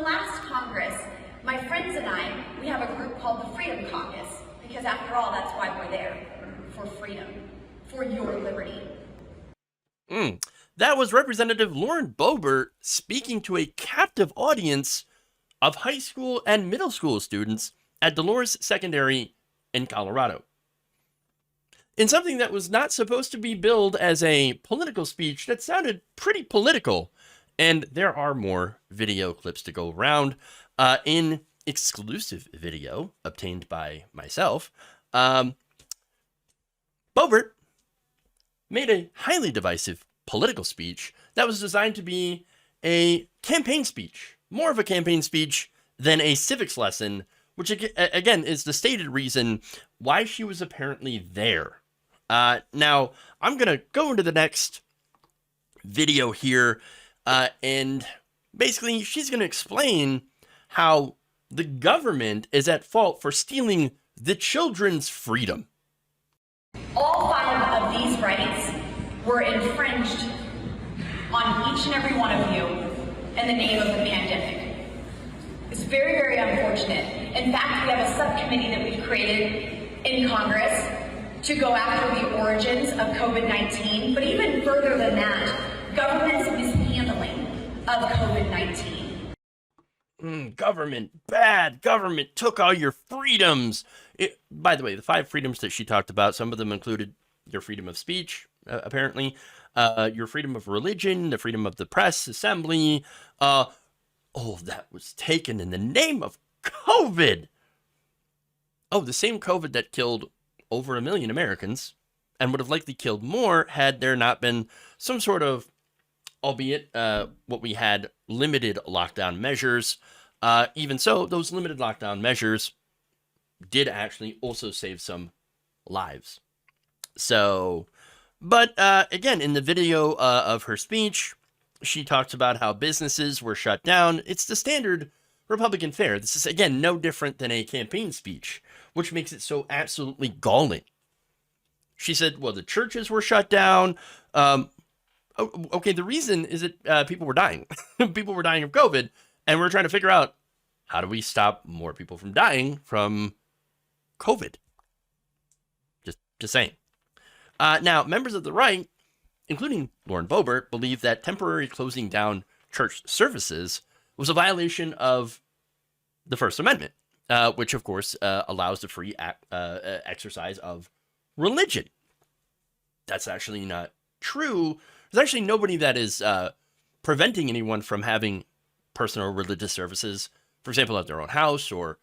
last Congress, my friends and I, we have a group called the Freedom Caucus, because after all, that's why we're there, for freedom, for your liberty. That was Representative Lauren Boebert speaking to a captive audience of high school and middle school students at Dolores Secondary in Colorado. In something that was not supposed to be billed as a political speech that sounded pretty political, and there are more video clips to go around in exclusive video obtained by myself. Boebert made a highly divisive political speech that was designed to be a campaign speech, more of a campaign speech than a civics lesson, which again is the stated reason why she was apparently there. Now, I'm going to go into the next video here, and basically she's going to explain how the government is at fault for stealing the children's freedom. All 5 of these rights were infringed on each and every one of you in the name of the pandemic. It's very, very unfortunate. In fact, we have a subcommittee that we've created in Congress to go after the origins of COVID-19, but even further than that, government's mishandling of COVID-19. Government, bad. Government took all your freedoms. By the way, the 5 freedoms that she talked about, some of them included your freedom of speech, apparently, your freedom of religion, the freedom of the press, assembly. That was taken in the name of COVID. Oh, the same COVID that killed over 1 million Americans and would have likely killed more had there not been some sort of, albeit what we had, limited lockdown measures. Even so, those limited lockdown measures did actually also save some lives. So, but again, in the video of her speech, she talks about how businesses were shut down. It's the standard Republican fare. This is, again, no different than a campaign speech, which makes it so absolutely galling. She said, well, the churches were shut down. Okay, the reason is that people were dying. People were dying of COVID, and we're trying to figure out, how do we stop more people from dying from COVID? Just saying. Now, members of the right, including Lauren Boebert, believe that temporary closing down church services was a violation of the First Amendment, which, of course, allows the free exercise of religion. That's actually not true. There's actually nobody that is preventing anyone from having personal religious services, for example, at their own house, or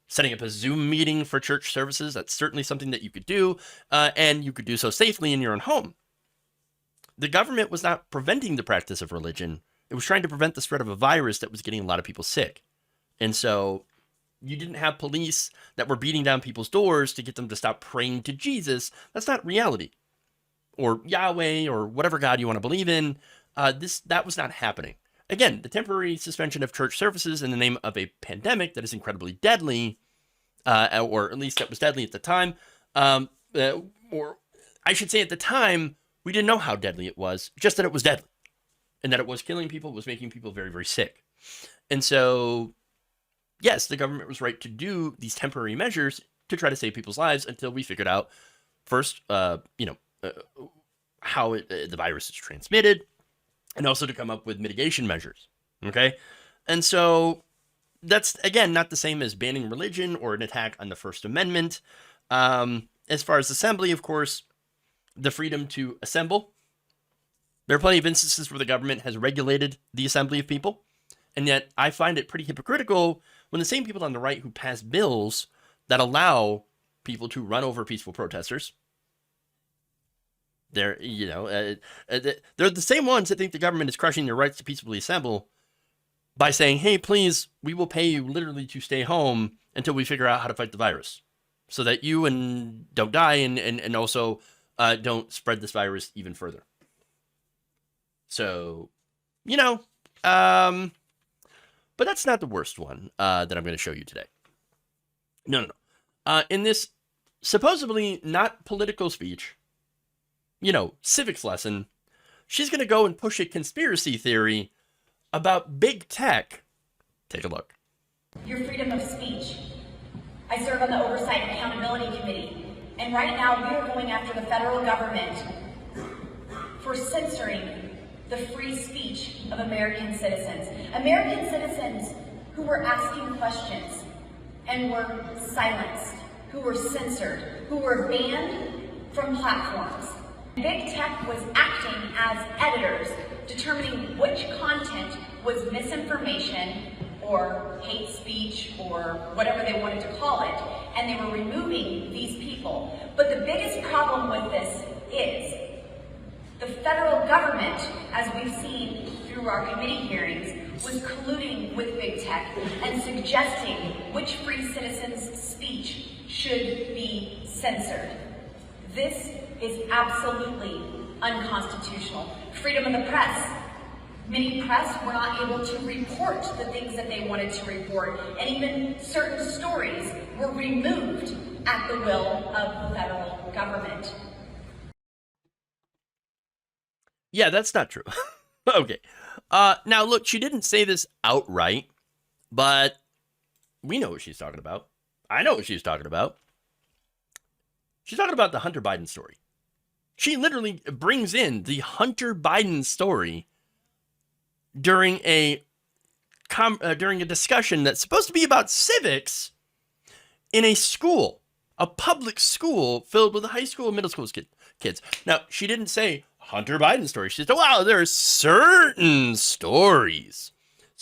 setting up a Zoom meeting for church services. That's certainly something that you could do, and you could do so safely in your own home. The government was not preventing the practice of religion. It was trying to prevent the spread of a virus that was getting a lot of people sick. And so you didn't have police that were beating down people's doors to get them to stop praying to Jesus. That's not reality. Or Yahweh, or whatever God you want to believe in. That was not happening. Again, the temporary suspension of church services in the name of a pandemic that is incredibly deadly, or at least that was deadly at the time, or I should say at the time, we didn't know how deadly it was, just that it was deadly, and that it was killing people, was making people very, very sick. And so, yes, the government was right to do these temporary measures to try to save people's lives until we figured out, first, how the virus is transmitted, and also to come up with mitigation measures, okay? And so that's, again, not the same as banning religion or an attack on the First Amendment. As far as assembly, of course, the freedom to assemble, there are plenty of instances where the government has regulated the assembly of people, and yet I find it pretty hypocritical when the same people on the right who pass bills that allow people to run over peaceful protesters, they're the same ones that think the government is crushing their rights to peacefully assemble by saying, hey, please, we will pay you literally to stay home until we figure out how to fight the virus so that you don't die and also don't spread this virus even further. So, but that's not the worst one that I'm going to show you today. No. In this supposedly not political speech, civics lesson, she's going to go and push a conspiracy theory about big tech Take a look. Your freedom of speech. I serve on the Oversight and Accountability Committee, and right now we are going after the federal government for censoring the free speech of American citizens. American citizens who were asking questions and were silenced, who were censored, who were banned from platforms. Big Tech was acting as editors, determining which content was misinformation or hate speech or whatever they wanted to call it, and they were removing these people. But the biggest problem with this is the federal government, as we've seen through our committee hearings, was colluding with Big Tech and suggesting which free citizens' speech should be censored. This is absolutely unconstitutional. Freedom of the press. Many press were not able to report the things that they wanted to report, and even certain stories were removed at the will of the federal government. Yeah, that's not true. Okay. Now, look, she didn't say this outright, but we know what she's talking about. I know what she's talking about. She's talking about the Hunter Biden story. She literally brings in the Hunter Biden story during a discussion that's supposed to be about civics in a school, a public school filled with high school and middle school kids. Now, she didn't say Hunter Biden story. She said, wow, there are certain stories,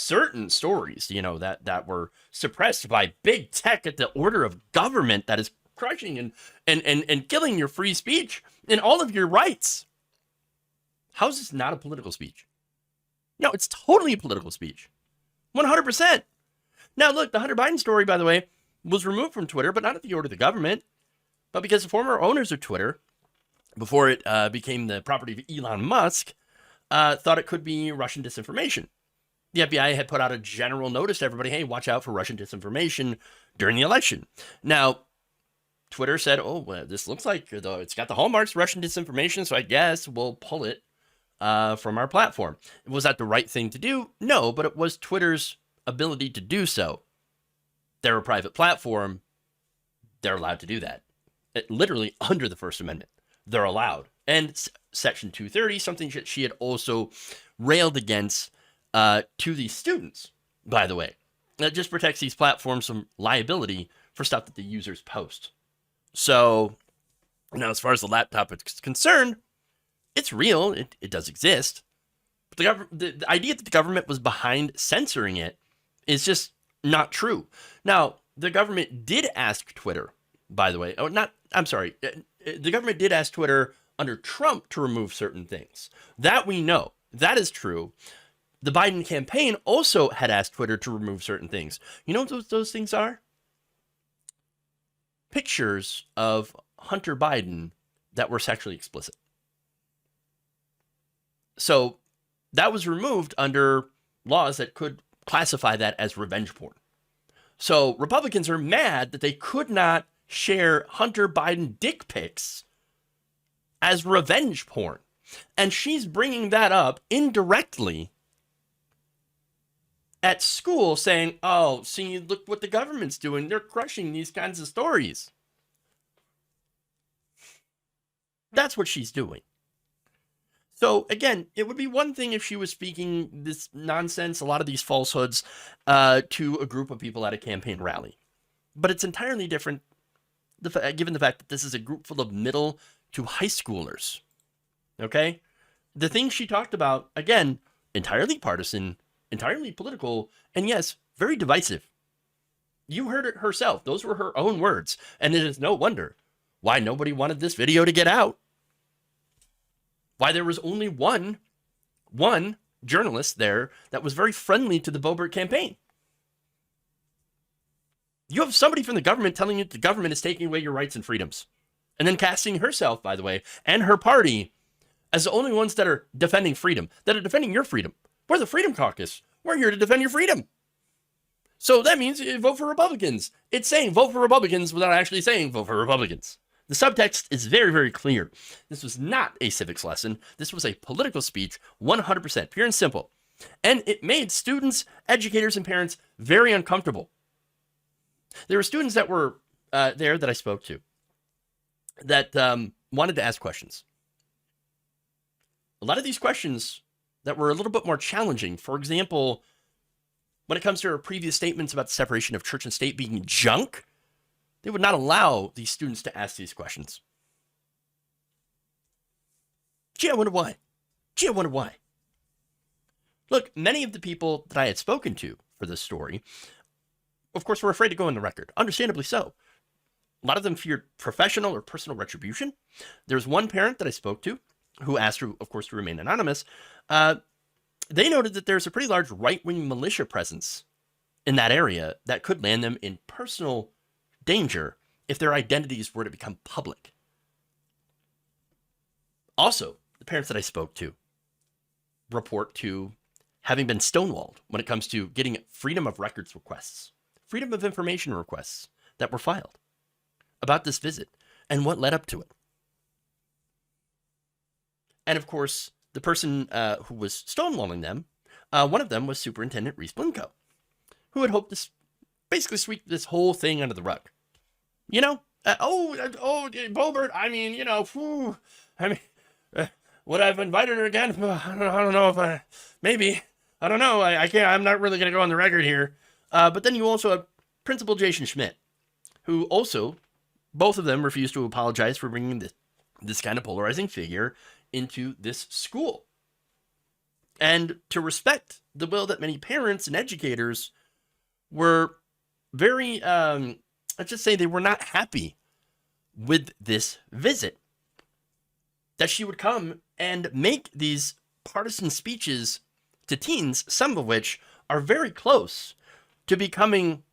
that were suppressed by Big Tech at the order of government that is crushing and killing your free speech and all of your rights. How is this not a political speech? No, it's totally a political speech. 100%. Now, look, the Hunter Biden story, by the way, was removed from Twitter, but not at the order of the government, but because the former owners of Twitter, before it became the property of Elon Musk, thought it could be Russian disinformation. The FBI had put out a general notice to everybody, hey, watch out for Russian disinformation during the election. Now, Twitter said, oh, well, this looks like it's got the hallmarks Russian disinformation, so I guess we'll pull it from our platform. Was that the right thing to do? No, but it was Twitter's ability to do so. They're a private platform. They're allowed to do that. Literally under the First Amendment. They're allowed. And Section 230, something that she had also railed against to these students, by the way. That just protects these platforms from liability for stuff that the users post. So, now as far as the laptop is concerned, it's real. It does exist. But the idea that the government was behind censoring it is just not true. Now, the government did ask Twitter, by the way. The government did ask Twitter under Trump to remove certain things. That we know. That is true. The Biden campaign also had asked Twitter to remove certain things. You know what those things are? Pictures of Hunter Biden that were sexually explicit. So that was removed under laws that could classify that as revenge porn. So Republicans are mad that they could not share Hunter Biden dick pics as revenge porn. And she's bringing that up indirectly at school saying, oh, see, look what the government's doing. They're crushing these kinds of stories. That's what she's doing. So, again, it would be one thing if she was speaking this nonsense, a lot of these falsehoods, to a group of people at a campaign rally. But it's entirely different given the fact that this is a group full of middle to high schoolers. Okay? The things she talked about, again, entirely partisan, entirely political, and yes, very divisive. You heard it herself. Those were her own words. And it is no wonder why nobody wanted this video to get out. Why there was only one journalist there that was very friendly to the Boebert campaign. You have somebody from the government telling you the government is taking away your rights and freedoms. And then casting herself, by the way, and her party as the only ones that are defending freedom, that are defending your freedom. We're the Freedom Caucus. We're here to defend your freedom. So that means you vote for Republicans. It's saying vote for Republicans without actually saying vote for Republicans. The subtext is very, very clear. This was not a civics lesson. This was a political speech, 100%, pure and simple. And it made students, educators, and parents very uncomfortable. There were students that were there that I spoke to that wanted to ask questions. A lot of these questions that were a little bit more challenging. For example, when it comes to her previous statements about the separation of church and state being junk, they would not allow these students to ask these questions. Gee, I wonder why. Look, many of the people that I had spoken to for this story, of course, were afraid to go on the record. Understandably so. A lot of them feared professional or personal retribution. There's one parent that I spoke to who asked her, of course, to remain anonymous. They noted that there's a pretty large right-wing militia presence in that area that could land them in personal danger if their identities were to become public. Also, the parents that I spoke to report to having been stonewalled when it comes to getting freedom of records requests, freedom of information requests that were filed about this visit and what led up to it. And of course, the person who was stonewalling them, one of them was Superintendent Reese Blinko, who had hoped to basically sweep this whole thing under the rug. You know, Boebert, I mean, you know, would I've invited her again? I don't know if maybe, I don't know. I can't, I'm not really going to go on the record here. But then you also have Principal Jason Schmidt, who also, both of them refused to apologize for bringing this kind of polarizing figure into this school. And to respect the will that many parents and educators were very, let's just say they were not happy with this visit. That she would come and make these partisan speeches to teens, some of which are very close to becoming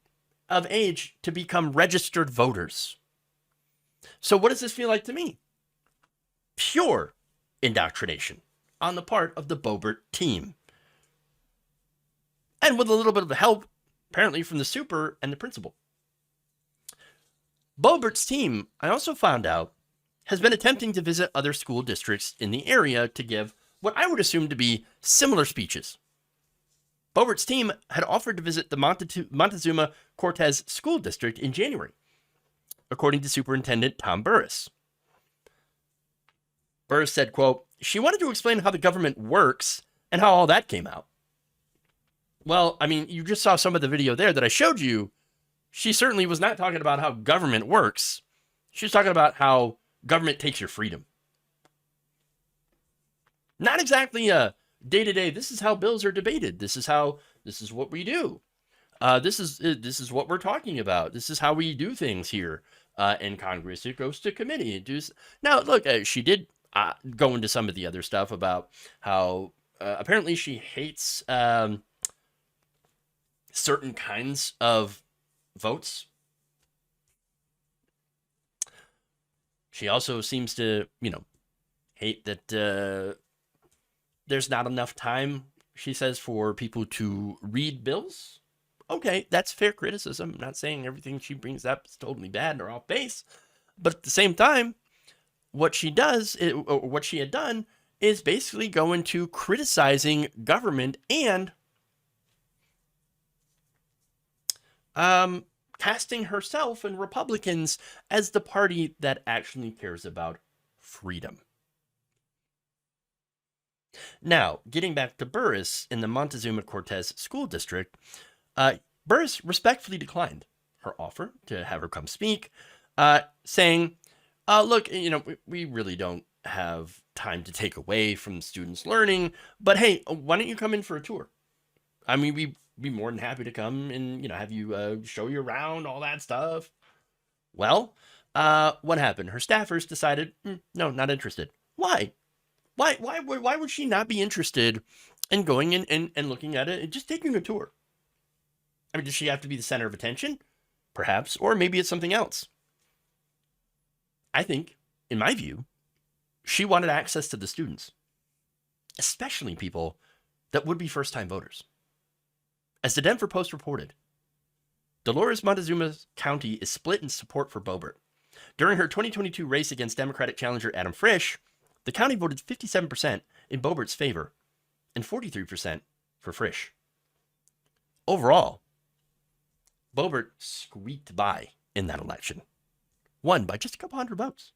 of age to become registered voters. So what does this feel like to me? Pure indoctrination on the part of the Boebert team. And with a little bit of help, apparently, from the super and the principal. Boebert's team, I also found out, has been attempting to visit other school districts in the area to give what I would assume to be similar speeches. Boebert's team had offered to visit the Montezuma-Cortez School District in January, according to Superintendent Tom Burris. Burris said, quote, "She wanted to explain how the government works and how all that came out." Well, I mean, you just saw some of the video there that I showed you. She certainly was not talking about how government works. She was talking about how government takes your freedom. Not exactly a day-to-day, this is how bills are debated. This is what we do. This is what we're talking about. This is how we do things here in Congress. It goes to committee. Now, look, she did go into some of the other stuff about how apparently she hates certain kinds of votes. She also seems to, hate that there's not enough time, she says, for people to read bills. Okay, that's fair criticism. I'm not saying everything she brings up is totally bad or off base. But at the same time, what she does, or what she had done, is basically go into criticizing government and casting herself and Republicans as the party that actually cares about freedom. Now, getting back to Burris in the Montezuma-Cortez School District, Burris respectfully declined her offer to have her come speak, saying, look, we really don't have time to take away from students' learning, but hey, why don't you come in for a tour? I mean, we'd be more than happy to come and, have you show you around, all that stuff. Well, what happened? Her staffers decided, no, not interested. Why? Why would she not be interested in going in and looking at it and just taking a tour? I mean, does she have to be the center of attention? Perhaps, or maybe it's something else. I think, in my view, she wanted access to the students, especially people that would be first-time voters. As the Denver Post reported, Dolores Montezuma County is split in support for Boebert. During her 2022 race against Democratic challenger Adam Frisch, the county voted 57% in Boebert's favor and 43% for Frisch. Overall, Boebert squeaked by in that election, won by just a couple hundred votes.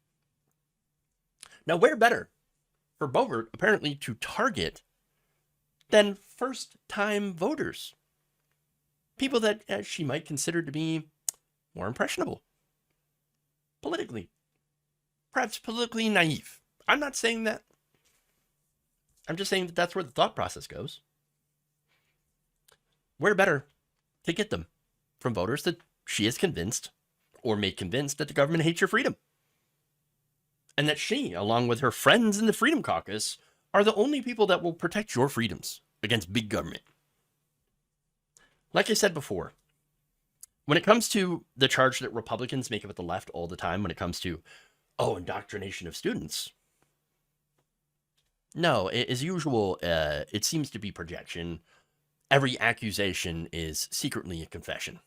Now, where better for Boebert apparently to target than first-time voters? People that she might consider to be more impressionable politically, perhaps politically naive. I'm not saying that. I'm just saying that that's where the thought process goes. Where better to get them from voters that she is convinced or made convinced that the government hates your freedom. And that she, along with her friends in the Freedom Caucus, are the only people that will protect your freedoms against big government. Like I said before, when it comes to the charge that Republicans make with the left all the time, when it comes to, indoctrination of students. No, as usual, it seems to be projection. Every accusation is secretly a confession.